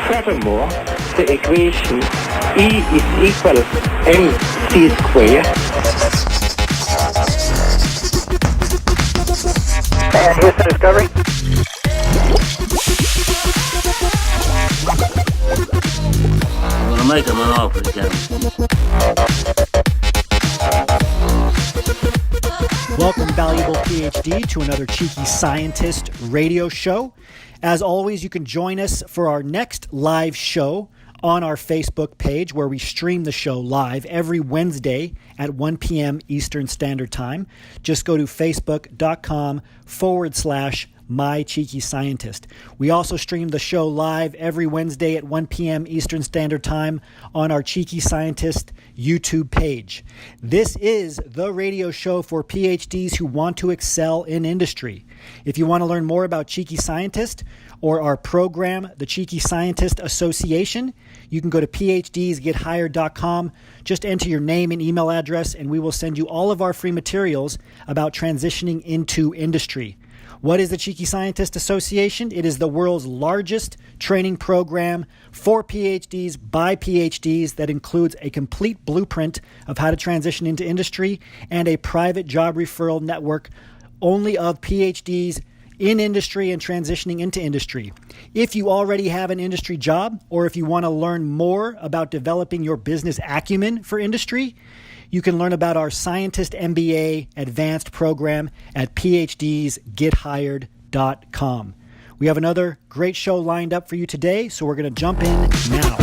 Furthermore, the equation E is equal mc squared. And here's the discovery. I'm gonna make him an offer again. Welcome, valuable PhD, to another Cheeky Scientist radio show. As always, you can join us for our next live show on our Facebook page, where we stream the show live every Wednesday at 1 p.m. Eastern Standard Time. Just go to facebook.com/My Cheeky Scientist. We also stream the show live every Wednesday at 1 p.m. Eastern Standard Time on our Cheeky Scientist YouTube page. This is the radio show for PhDs who want to excel in industry. If you want to learn more about Cheeky Scientist or our program, the Cheeky Scientist Association, you can go to phdsgethired.com. Just enter your name and email address, and we will send you all of our free materials about transitioning into industry. What is the Cheeky Scientist Association? It is the world's largest training program for PhDs by PhDs that includes a complete blueprint of how to transition into industry and a private job referral network only of PhDs in industry and transitioning into industry. If you already have an industry job, or if you want to learn more about developing your business acumen for industry, you can learn about our Scientist MBA advanced program at phdsgethired.com. We have another great show lined up for you today, so we're going to jump in now.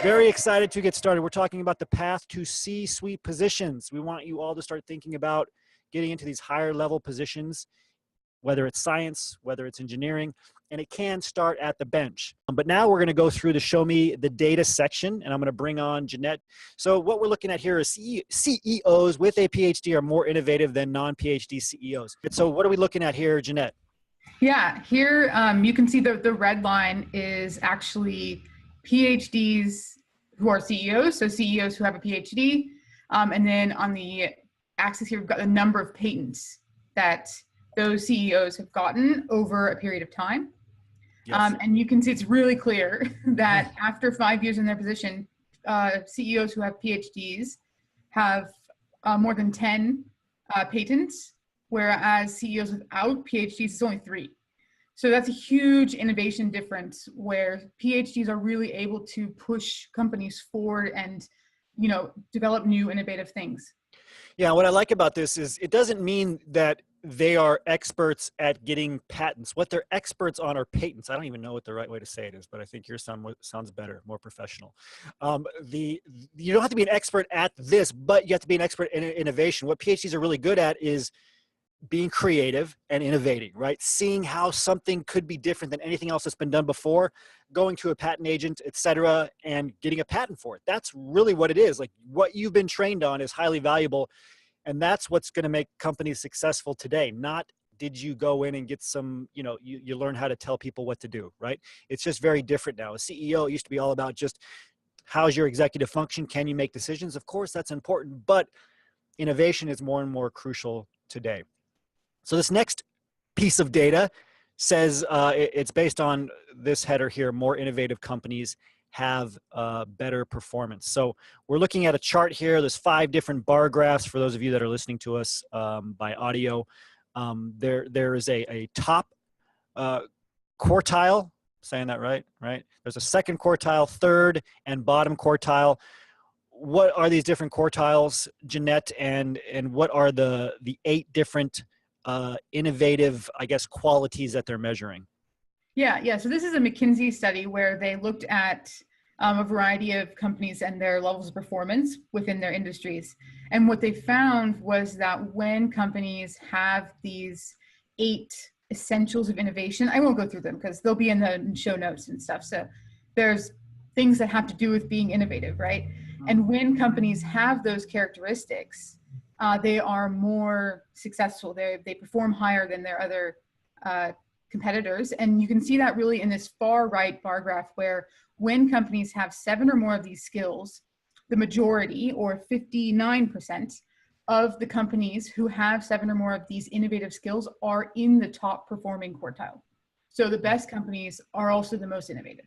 Very excited to get started. We're talking about the path to C-suite positions. We want you all to start thinking about getting into these higher level positions, whether it's science, whether it's engineering, and it can start at the bench. But now we're going to go through the show me the data section, and I'm going to bring on Jeanette. So what we're looking at here is CEOs with a PhD are more innovative than non-PhD CEOs. So what are we looking at here, Jeanette? Yeah, here you can see the red line is actually PhDs who are CEOs, so CEOs who have a PhD. And then on the axis here, we've got the number of patents that those CEOs have gotten over a period of time. Yes. And you can see it's really clear that after 5 years in their position, CEOs who have PhDs have more than 10 patents, whereas CEOs without PhDs is only 3. So that's a huge innovation difference where PhDs are really able to push companies forward and, you know, develop new innovative things. Yeah, what I like about this is it doesn't mean that they are experts at getting patents. What they're experts on are patents. I don't even know what the right way to say it is, but I think yours sounds better, more professional. You don't have to be an expert at this, but you have to be an expert in innovation. What PhDs are really good at is being creative and innovating, right? Seeing how something could be different than anything else that's been done before, going to a patent agent, et cetera, and getting a patent for it. That's really what it is. Like, what you've been trained on is highly valuable. And that's what's going to make companies successful today. Not did you go in and get some, you learn how to tell people what to do, right? It's just very different now. A CEO used to be all about just how's your executive function? Can you make decisions? Of course, that's important, but innovation is more and more crucial today. So this next piece of data says it's based on this header here: more innovative companies have better performance. So we're looking at a chart here. There's 5 different bar graphs for those of you that are listening to us by audio. There is a top quartile, saying that right? There's a second quartile, third, and bottom quartile. What are these different quartiles, Jeanette, and what are the 8 different innovative, I guess, qualities that they're measuring? Yeah. So this is a McKinsey study where they looked at a variety of companies and their levels of performance within their industries. And what they found was that when companies have these 8 essentials of innovation, I won't go through them because they'll be in the show notes and stuff. So there's things that have to do with being innovative, right? And when companies have those characteristics, they are more successful. They perform higher than their other competitors. And you can see that really in this far right bar graph, where when companies have 7 or more of these skills, the majority, or 59% of the companies who have 7 or more of these innovative skills are in the top performing quartile. So the best companies are also the most innovative.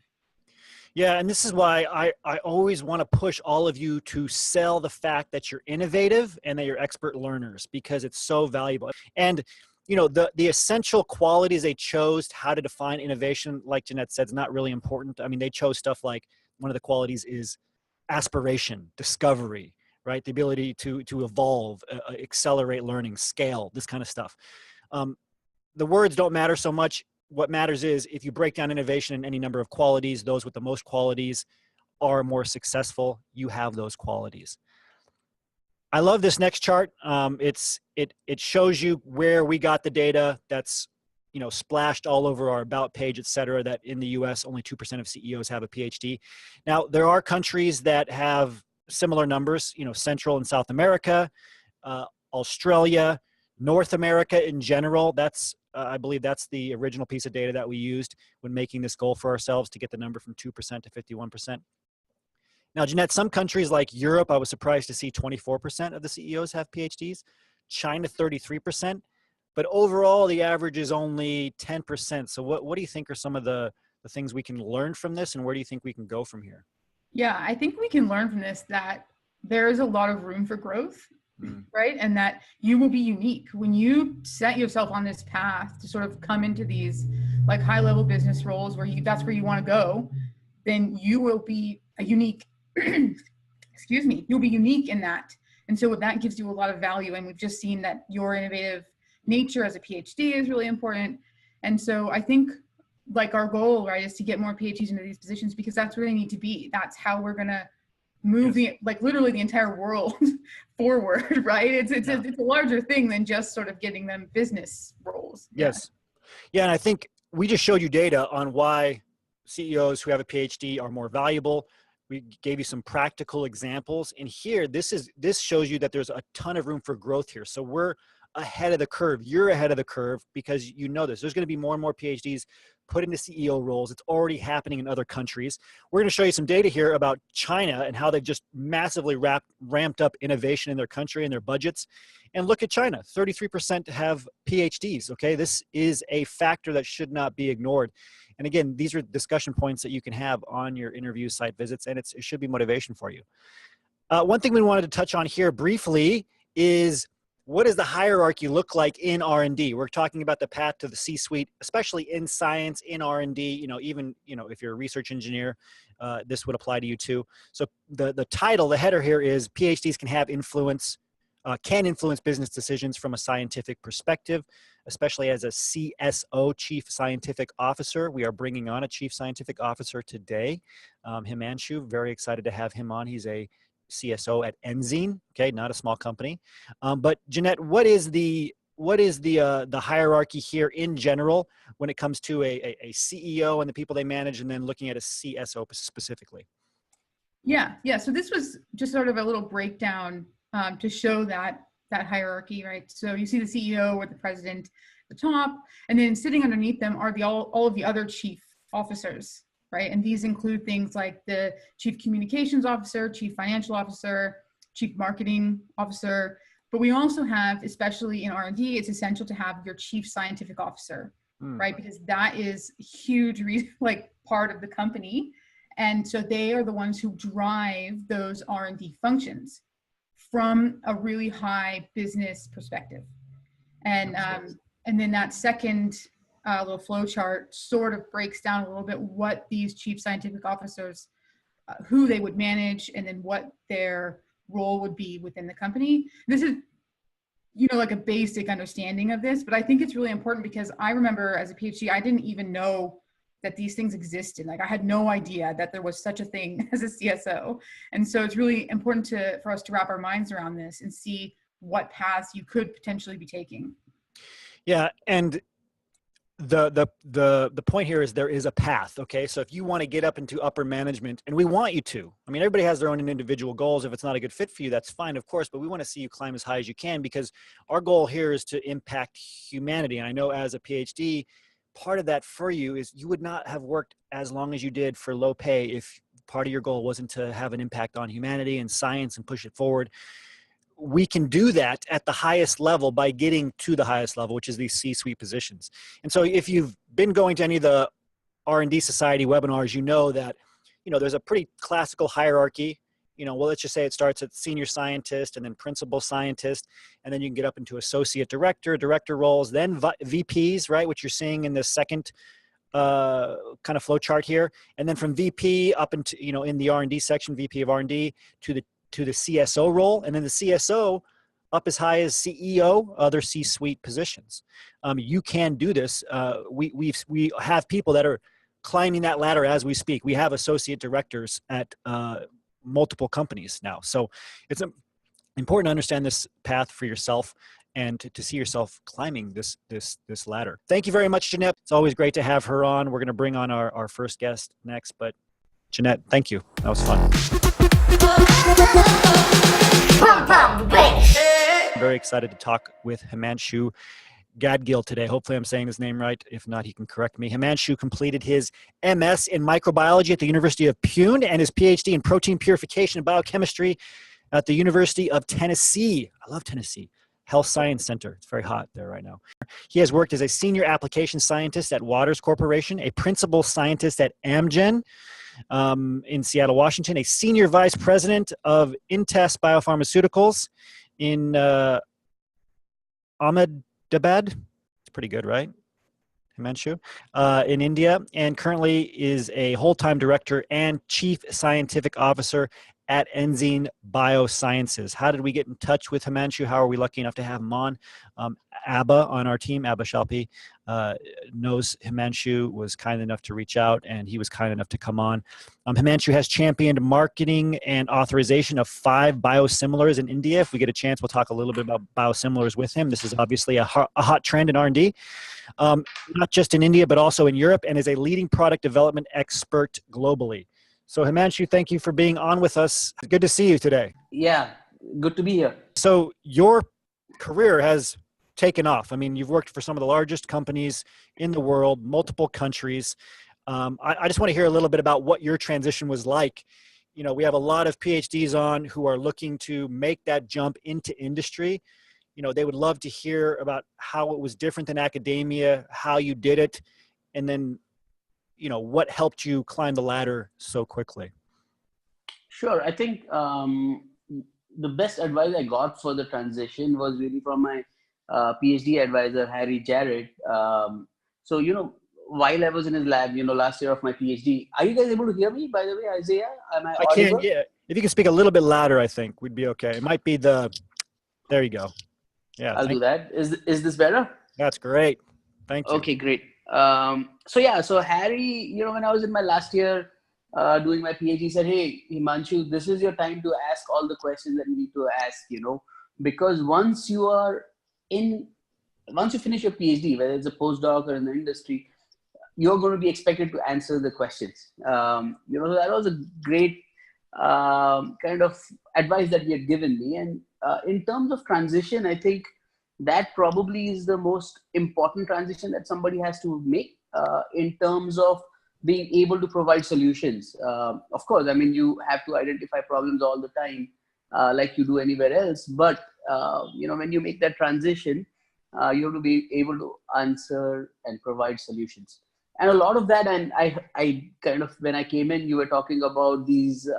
Yeah, and this is why I always want to push all of you to sell the fact that you're innovative and that you're expert learners, because it's so valuable. And you know, the essential qualities they chose, how to define innovation, like Jeanette said, is not really important. I mean, they chose stuff like, one of the qualities is aspiration, discovery, right? The ability to evolve, accelerate learning, scale, this kind of stuff. The words don't matter so much. What matters is if you break down innovation in any number of qualities, those with the most qualities are more successful. You have those qualities. I love this next chart. It shows you where we got the data that's, you know, splashed all over our about page, et cetera, that in the US, only 2% of CEOs have a PhD. Now, there are countries that have similar numbers, you know, Central and South America, Australia, North America in general. That's, I believe that's the original piece of data that we used when making this goal for ourselves to get the number from 2% to 51%. Now, Jeanette, some countries like Europe, I was surprised to see 24% of the CEOs have PhDs, China 33%, but overall the average is only 10%. So what do you think are some of the things we can learn from this, and where do you think we can go from here? Yeah, I think we can learn from this that there is a lot of room for growth, right? And that you will be unique when you set yourself on this path to sort of come into these like high level business roles where that's where you want to go, then you will be a unique, excuse me, you'll be unique in that. And so that gives you a lot of value. And we've just seen that your innovative nature as a PhD is really important. And so I think like our goal, right, is to get more PhDs into these positions, because that's where they need to be. That's how we're going to move like literally the entire world forward, right? It's a larger thing than just sort of getting them business roles. Yes. Yeah. And I think we just showed you data on why CEOs who have a PhD are more valuable. We gave you some practical examples. And here, this shows you that there's a ton of room for growth here. So we're ahead of the curve. You're ahead of the curve because you know this. There's going to be more and more PhDs put into CEO roles. It's already happening in other countries. We're going to show you some data here about China and how they've just massively ramped up innovation in their country and their budgets. And look at China, 33% have PhDs, okay? This is a factor that should not be ignored. And again, these are discussion points that you can have on your interview site visits, and it should be motivation for you. One thing we wanted to touch on here briefly is, what does the hierarchy look like in R&D? We're talking about the path to the C-suite, especially in science, in R&D, you know, even, you know, if you're a research engineer, this would apply to you too. So the title, the header here is PhDs can influence business decisions from a scientific perspective, especially as a CSO, Chief Scientific Officer. We are bringing on a Chief Scientific Officer today, Himanshu. Very excited to have him on. He's a CSO at Enzene, okay, not a small company. But Jeanette, what is the hierarchy here in general when it comes to a CEO and the people they manage, and then looking at a CSO specifically? Yeah. So this was just sort of a little breakdown to show that hierarchy, right? So you see the CEO or the president at the top, and then sitting underneath them are all of the other chief officers, right? And these include things like the chief communications officer, chief financial officer, chief marketing officer. But we also have, especially in R&D, it's essential to have your chief scientific officer, right? Because that is a huge part of the company. And so they are the ones who drive those R&D functions from a really high business perspective. And then that second little flow chart sort of breaks down a little bit what these chief scientific officers, who they would manage, and then what their role would be within the company. This is, you know, like a basic understanding of this, but I think it's really important because I remember as a PhD, I didn't even know that these things existed. Like I had no idea that there was such a thing as a CSO. And so it's really important for us to wrap our minds around this and see what paths you could potentially be taking. Yeah. And the point here is there is a path. Okay. So if you want to get up into upper management, and we want you to, I mean, everybody has their own individual goals. If it's not a good fit for you, that's fine, of course, but we want to see you climb as high as you can, because our goal here is to impact humanity. And I know as a PhD, part of that for you is you would not have worked as long as you did for low pay if part of your goal wasn't to have an impact on humanity and science and push it forward. we can do that at the highest level by getting to the highest level, which is these C-suite positions. And so if you've been going to any of the R&D Society webinars, you know that, there's a pretty classical hierarchy. Well, let's just say it starts at senior scientist and then principal scientist, and then you can get up into associate director roles, then VPs, right, which you're seeing in the second kind of flow chart here. And then from VP up into, in the R&D section, VP of R&D to the CSO role, and then the CSO up as high as CEO, other C-suite positions. You can do this. We have people that are climbing that ladder as we speak. We have associate directors at multiple companies now. So it's important to understand this path for yourself and to see yourself climbing this ladder. Thank you very much, Jeanette. It's always great to have her on. We're going to bring on our first guest next, but Jeanette, thank you. That was fun. I'm very excited to talk with Himanshu Gadgil today. Hopefully I'm saying his name right. If not, he can correct me. Himanshu completed his MS in microbiology at the University of Pune and his PhD in protein purification and biochemistry at the University of Tennessee. I love Tennessee. Health Science Center. It's very hot there right now. He has worked as a senior application scientist at Waters Corporation, a principal scientist at Amgen in Seattle, Washington, a senior vice president of Intas Biopharmaceuticals in Ahmedabad. It's pretty good, right? Himanshu, in India, and currently is a whole-time director and chief scientific officer at Enzene Biosciences. How did we get in touch with Himanshu? How are we lucky enough to have him on? Abba on our team, Abba Shalpi, knows Himanshu, was kind enough to reach out, and he was kind enough to come on. Himanshu has championed marketing and authorization of 5 biosimilars in India. If we get a chance, we'll talk a little bit about biosimilars with him. This is obviously a hot trend in R&D, not just in India, but also in Europe, and is a leading product development expert globally. So Himanshu, thank you for being on with us. Good to see you today. Yeah, good to be here. So your career has taken off. I mean, you've worked for some of the largest companies in the world, multiple countries. I just want to hear a little bit about what your transition was like. We have a lot of PhDs on who are looking to make that jump into industry. They would love to hear about how it was different than academia, how you did it, and then what helped you climb the ladder so quickly? Sure. I think the best advice I got for the transition was really from my PhD advisor, Harry Jarrett. So, while I was in his lab, last year of my PhD, are you guys able to hear me, by the way, Isaiah? Am I audible? Can, yeah. If you can speak a little bit louder, I think we'd be okay. It might be there you go. Yeah. I'll do that. Is this better? That's great. Thank you. Okay, great. So Harry, when I was in my last year doing my PhD, he said, hey, Himanshu, this is your time to ask all the questions that you need to ask, because once you finish your PhD, whether it's a postdoc or in the industry, you're going to be expected to answer the questions. So that was a great kind of advice that he had given me. And in terms of transition, I think that probably is the most important transition that somebody has to make in terms of being able to provide solutions. Of course, you have to identify problems all the time like you do anywhere else. But, when you make that transition, you have to be able to answer and provide solutions. And a lot of that, and I kind of, when I came in, you were talking about these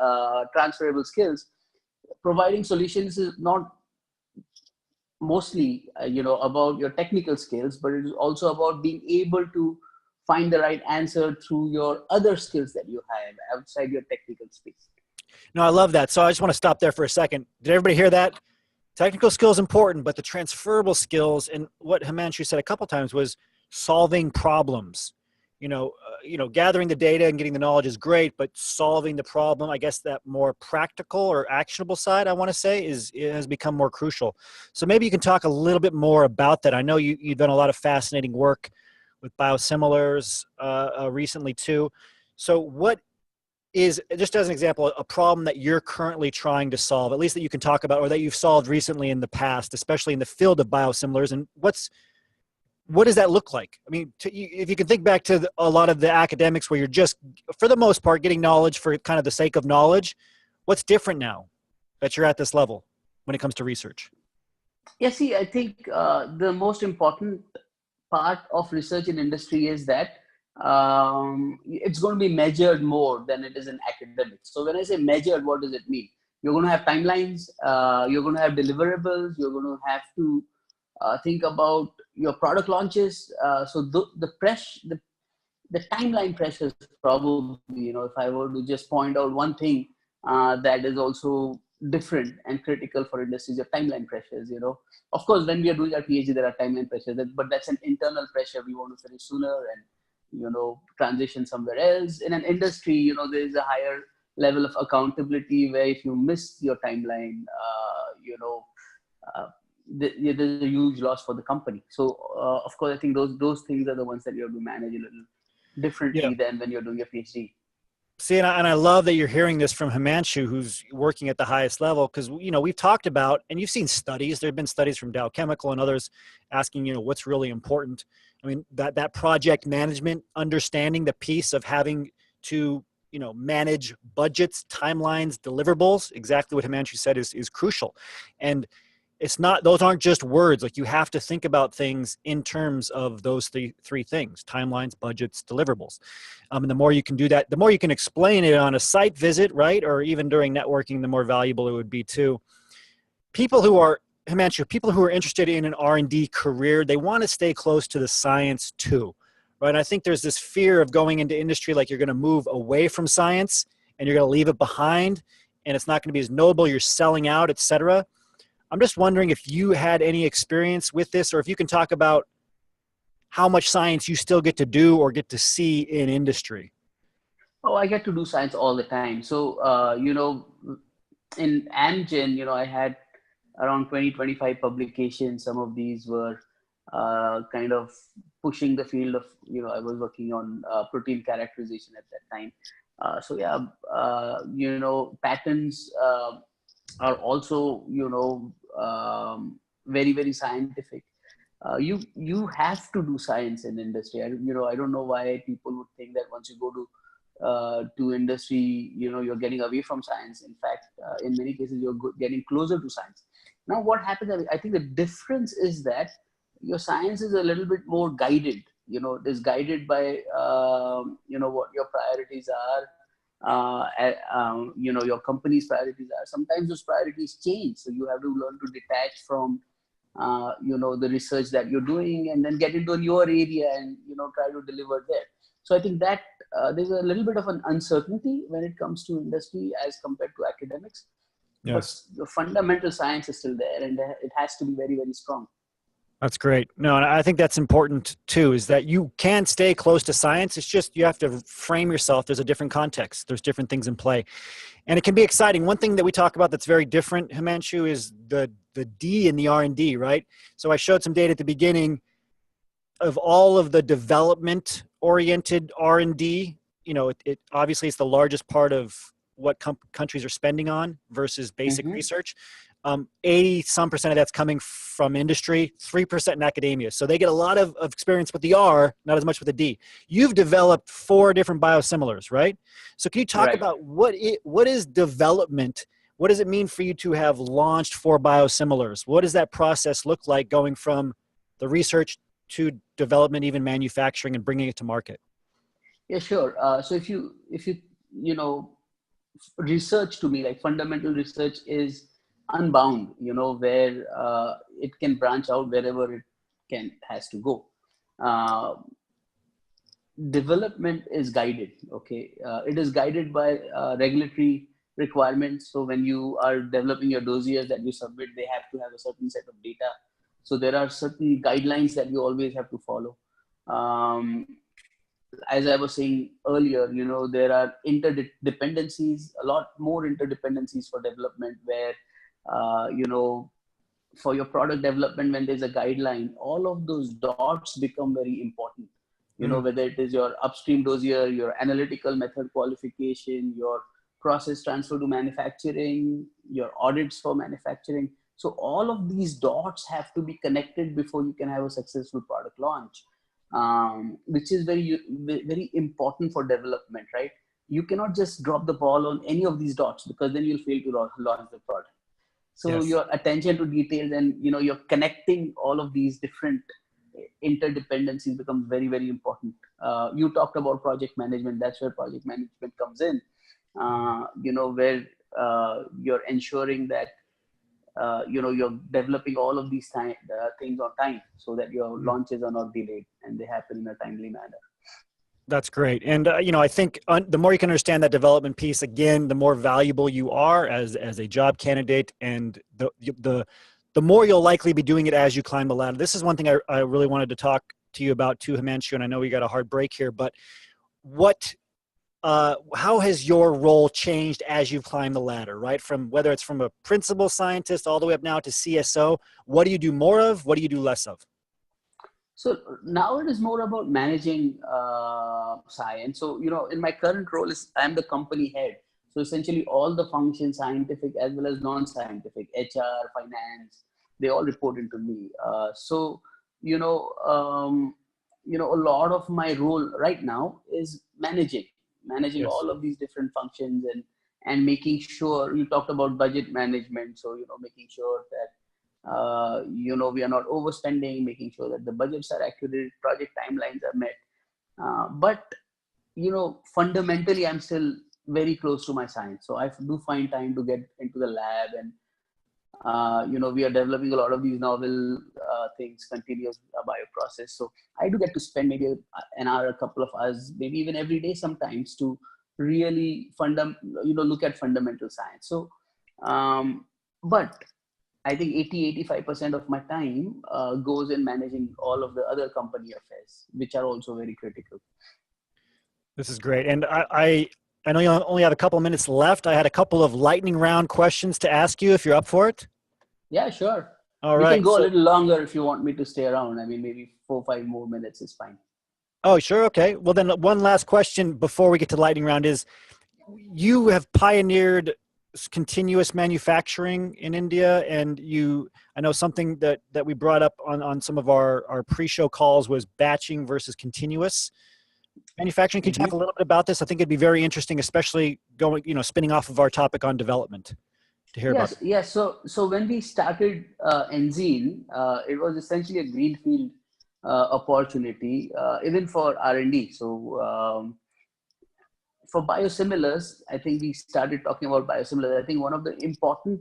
transferable skills. Providing solutions is not mostly, about your technical skills, but it is also about being able to find the right answer through your other skills that you have outside your technical space. No, I love that. So I just want to stop there for a second. Did everybody hear that? Technical skills important, but the transferable skills, and what Himanshu said a couple times was solving problems. Gathering the data and getting the knowledge is great, but solving the problem, I guess that more practical or actionable side, I want to say, it has become more crucial. So maybe you can talk a little bit more about that. I know you've done a lot of fascinating work with biosimilars recently too. So what is, just as an example, a problem that you're currently trying to solve, at least that you can talk about, or that you've solved recently in the past, especially in the field of biosimilars, and what does that look like? If you can think back to a lot of the academics where you're just, for the most part, getting knowledge for kind of the sake of knowledge, what's different now that you're at this level? when it comes to research? Yeah, see, I think the most important part of research in industry is that it's going to be measured more than it is in academics. So when I say measured, what does it mean? You're going to have timelines, you're going to have deliverables, you're going to have to think about your product launches. So the timeline pressures probably, if I were to just point out one thing that is also different and critical for industries, your timeline pressures. Of course, when we are doing our PhD, there are timeline pressures, but that's an internal pressure. We want to finish sooner and, transition somewhere else. In an industry, there is a higher level of accountability where if you miss your timeline, there's a huge loss for the company. So, of course, I think those things are the ones that you have to manage a little differently than when you're doing a PhD. See, and I love that you're hearing this from Himanshu, who's working at the highest level, because, we've talked about, and you've seen studies, there have been studies from Dow Chemical and others asking, what's really important. I mean, that project management, understanding the piece of having to, manage budgets, timelines, deliverables, exactly what Himanshu said is crucial. And those aren't just words. Like, you have to think about things in terms of those three things: timelines, budgets, deliverables. And the more you can do that, the more you can explain it on a site visit, right? Or even during networking, the more valuable it would be too. People who are interested in an R&D career, they want to stay close to the science too, right? And I think there's this fear of going into industry, like you're going to move away from science and you're going to leave it behind and it's not going to be as noble, you're selling out, et cetera. I'm just wondering if you had any experience with this, or if you can talk about how much science you still get to do or get to see in industry. Oh, I get to do science all the time. So, in Amgen, I had around 20, 25 publications. Some of these were kind of pushing the field of, I was working on protein characterization at that time. Patents are also, very, very scientific. You have to do science in industry. I don't know why people would think that once you go to industry, you're getting away from science. In fact, in many cases, you're getting closer to science. Now, what happens? I think the difference is that your science is a little bit more guided. It is guided by what your priorities are. Your company's priorities are. Sometimes those priorities change, so you have to learn to detach from the research that you're doing and then get into a newer area and try to deliver there. So I think that there's a little bit of an uncertainty when it comes to industry as compared to academics. Yes. But the fundamental science is still there, and it has to be very, very strong. That's great. No, and I think that's important too, is that you can stay close to science. It's just you have to frame yourself. There's a different context. There's different things in play. And it can be exciting. One thing that we talk about that's very different, Himanshu, is the D in the R&D, right? So I showed some data at the beginning of all of the development-oriented R&D. It obviously is the largest part of what countries are spending on versus basic research. 80% of that's coming from industry, 3% in academia. So they get a lot of experience with the R, not as much with the D. You've developed 4 different biosimilars, right? So can you talk about what is development? What does it mean for you to have launched 4 biosimilars? What does that process look like going from the research to development, even manufacturing and bringing it to market? Yeah, sure. So if you research, to me, like fundamental research is unbound, where it can branch out wherever it has to go. Development is guided. It is guided by regulatory requirements. So when you are developing your dossiers that you submit, they have to have a certain set of data. So there are certain guidelines that you always have to follow. As I was saying earlier, there are interdependencies, a lot more interdependencies for development where, for your product development, when there's a guideline, all of those dots become very important. Whether it is your upstream dossier, your analytical method qualification, your process transfer to manufacturing, your audits for manufacturing. So all of these dots have to be connected before you can have a successful product launch, which is very, very important for development, right? You cannot just drop the ball on any of these dots because then you'll fail to launch the product. So Yes. your attention to details and, you're connecting all of these different interdependencies becomes very, very important. You talked about project management. That's where project management comes in, where you're ensuring that, you're developing all of these things on time so that your launches are not delayed and they happen in a timely manner. That's great. And, I think the more you can understand that development piece, again, the more valuable you are as a job candidate, and the more you'll likely be doing it as you climb the ladder. This is one thing I really wanted to talk to you about too, Himanshu, and I know we got a hard break here, but how has your role changed as you've climbed the ladder, right? Whether it's from a principal scientist all the way up now to CSO, what do you do more of? What do you do less of? So now it is more about managing science. So, in my current role I'm the company head. So essentially all the functions, scientific as well as non-scientific, HR, finance, they all report into me. A lot of my role right now is managing Yes. all of these different functions and making sure, you talked about budget management. So, making sure that, we are not overspending, making sure that the budgets are accurate, project timelines are met. But, fundamentally, I'm still very close to my science. So I do find time to get into the lab and, we are developing a lot of these novel things, continuous bioprocess. So I do get to spend maybe an hour, a couple of hours, maybe even every day sometimes to really look at fundamental science. So, but I think 80-85% of my time goes in managing all of the other company affairs, which are also very critical. This is great. And I know you only have a couple of minutes left. I had a couple of lightning round questions to ask you if you're up for it. Yeah, sure. All we right. can go a little longer if you want me to stay around. I mean, maybe 4-5 more minutes is fine. Oh, sure. Okay. Well, then one last question before we get to lightning round is, you have pioneered continuous manufacturing in India, and I know something that we brought up on some of our pre-show calls was batching versus continuous manufacturing. Can you talk a little bit about this? I think it'd be very interesting, especially spinning off of our topic on development, to hear about it. Yes. So when we started Enzene, it was essentially a greenfield opportunity, even for R&D. So for biosimilars, I think we started talking about biosimilars. I think one of the important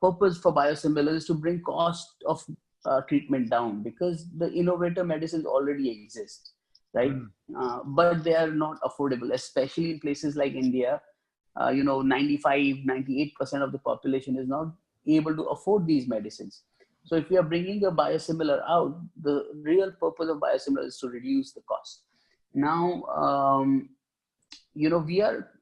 purpose for biosimilars is to bring cost of treatment down, because the innovator medicines already exist, right? But they are not affordable, especially in places like India. 95-98% of the population is not able to afford these medicines. So if we are bringing a biosimilar out, the real purpose of biosimilar is to reduce the cost. Now, we are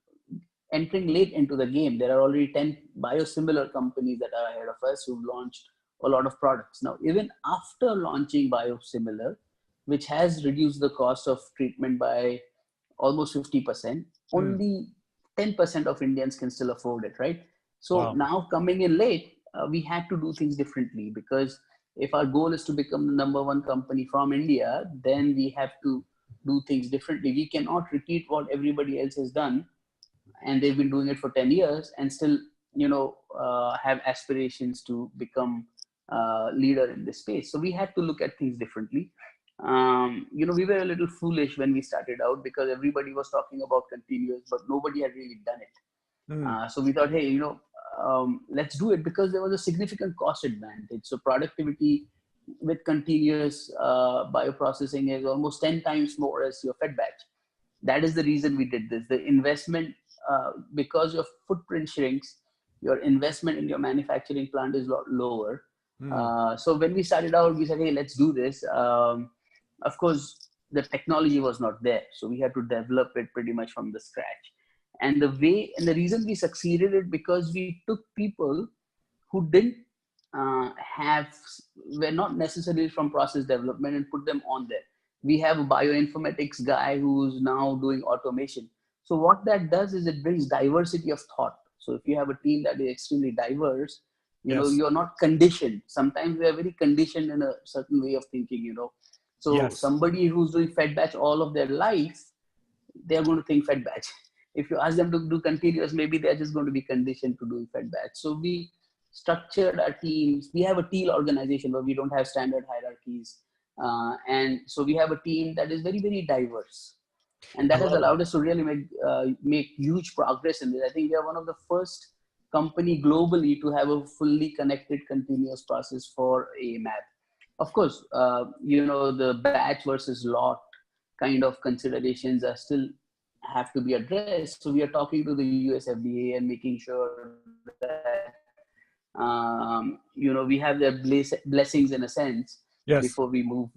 entering late into the game. There are already 10 biosimilar companies that are ahead of us who've launched a lot of products. Now, even after launching biosimilar, which has reduced the cost of treatment by almost 50%, only 10% of Indians can still afford it, right? So now coming in late, we had to do things differently, because if our goal is to become the number one company from India, then we have to do things differently. We cannot repeat what everybody else has done, and they've been doing it for 10 years and still, have aspirations to become leader in this space. So we had to look at things differently. We were a little foolish when we started out, because everybody was talking about continuous, but nobody had really done it. So we thought, hey, let's do it, because there was a significant cost advantage. So productivity with continuous bioprocessing is almost 10 times more as your fed batch. That is the reason we did this. The investment, because your footprint shrinks, your investment in your manufacturing plant is a lot lower. So when we started out, we said, hey, let's do this. Of course, the technology was not there. So we had to develop it pretty much from the scratch. And the reason we succeeded is because we took people who didn't were not necessarily from process development and put them on there. We have a bioinformatics guy who's now doing automation. So what that does is it brings diversity of thought. So if you have a team that is extremely diverse, you're not conditioned. Sometimes we are very conditioned in a certain way of thinking, So somebody who's doing fed batch all of their life, they're going to think fed batch. If you ask them to do continuous, maybe they're just going to be conditioned to doing fed batch. So we structured our teams. We have a teal organization where we don't have standard hierarchies. And so we have a team that is very, very diverse. And that has allowed us to really make huge progress in this. I think we are one of the first company globally to have a fully connected continuous process for AMAP. Of course, the batch versus lot kind of considerations are still have to be addressed. So we are talking to the US FDA and making sure that, we have their blessings in a sense before we move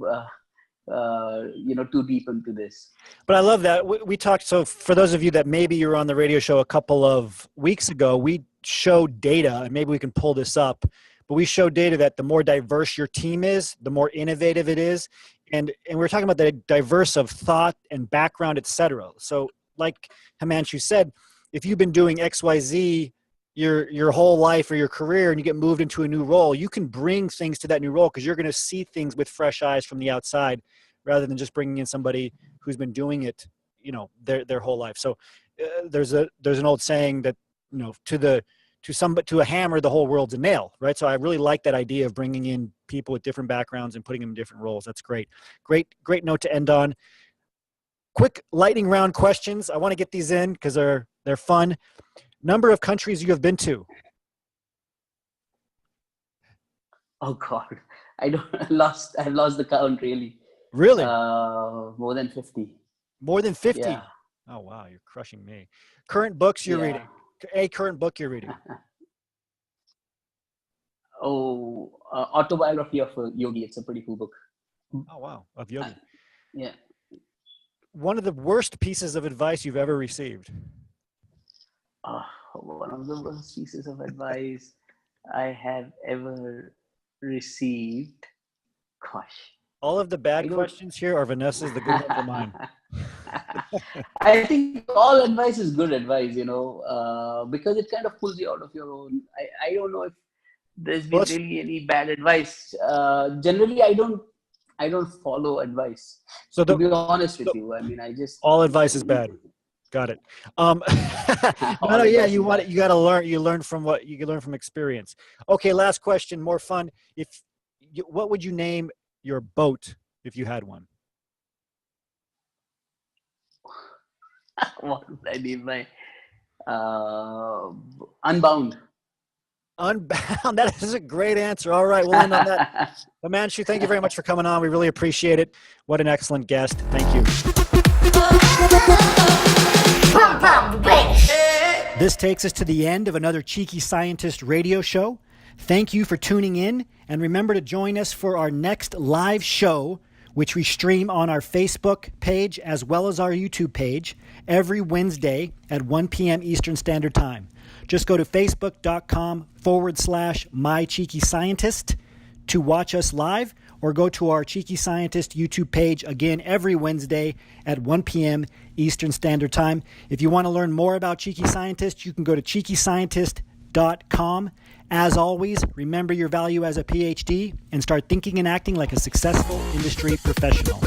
too deep into this. But I love that. We talked, so for those of you that maybe you were on the radio show a couple of weeks ago, we showed data, and maybe we can pull this up, but we showed data that the more diverse your team is, the more innovative it is. And we're talking about the diverse of thought and background, et cetera. So like Himanshu said, if you've been doing XYZ your whole life or your career and you get moved into a new role, you can bring things to that new role because you're going to see things with fresh eyes from the outside rather than just bringing in somebody who's been doing it, their whole life. So there's an old saying that, to a hammer, the whole world's a nail, right? So I really like that idea of bringing in people with different backgrounds and putting them in different roles. That's great. Great note to end on. Quick lightning round questions. I want to get these in because they're fun. Number of countries you have been to? Oh God, I've lost the count really. Really? More than 50. More than 50? Yeah. Oh wow, you're crushing me. Current books you're reading? A current book you're reading? Autobiography of Yogi. It's a pretty cool book. Oh wow, of Yogi. Yeah. One of the worst pieces of advice you've ever received? One of the worst pieces of advice I have ever received. Gosh. All of the bad questions here are Vanessa's, the good ones are mine. I think all advice is good advice, because it kind of pulls you out of your own. I don't know if there's been really any bad advice. Generally, I don't follow advice. So to be honest with you, I mean, all advice is bad. Got it. You got to learn. You learn from what you can learn from experience. Okay, last question, more fun. What would you name your boat if you had one? What would I name my Unbound? Unbound. That is a great answer. All right, we'll end on that. Himanshu, thank you very much for coming on. We really appreciate it. What an excellent guest. Thank you. This takes us to the end of another Cheeky Scientist radio show. Thank you for tuning in, and remember to join us for our next live show, which we stream on our Facebook page as well as our YouTube page every Wednesday at 1 p.m. Eastern Standard Time. Just go to facebook.com/mycheekyscientist to watch us live, or go to our Cheeky Scientist YouTube page again every Wednesday at 1 p.m. Eastern Standard Time. If you want to learn more about Cheeky Scientist, you can go to cheekyscientist.com. As always, remember your value as a PhD and start thinking and acting like a successful industry professional.